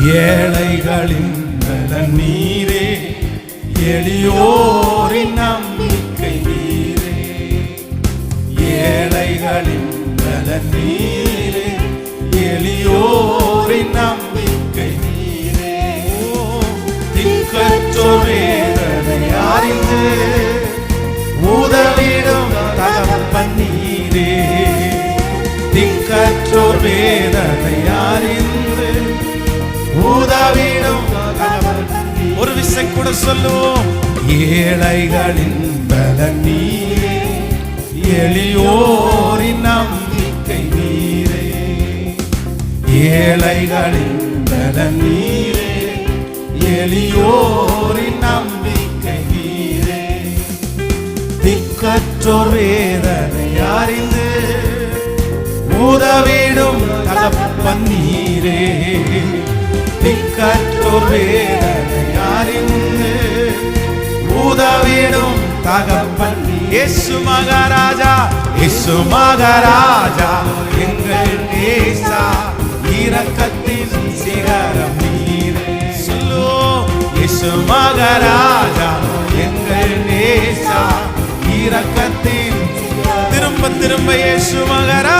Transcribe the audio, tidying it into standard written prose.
ஏழைகளின் பலன் நீரே, எளியோரின் நம்பிக்கை நீரே. ஏழைகளின் பலன் நீரே, எளியோரின் நம்பிக்கை நீரே. திக்கற்றோர் வேதனை அறிந்து உதவிடும் தகப்பன் நீரே. திக்கற்றோர் வேதனை அறிந்து உதவிடும் தகப்பன். ஒரு விசை கூட சொல்லுவோம். ஏழைகளின் பலன் நீரே, எளியோரின் நம்பிக்கை நீரே. ஏழைகளின் பலன் நீரே, எளியோரின் நம்பிக்கை நீரே. திக்கற்றோர் வேதனை அறிந்து உதவிடும் தகப்பன் நீரே. திக்கற்றோர் வேதனை அறிந்து உதவிடும் தகப்பன். இயேசு மகாராஜா, இயேசு மகாராஜா, எங்கள் நேசா, இரக்கத்தின் சிகரம் நீரே. சொல்லு. இயேசு மகாராஜா, எங்கள் நேசா, இரக்கத்தின். திரும்ப திரும்ப இயேசு மகாராஜா,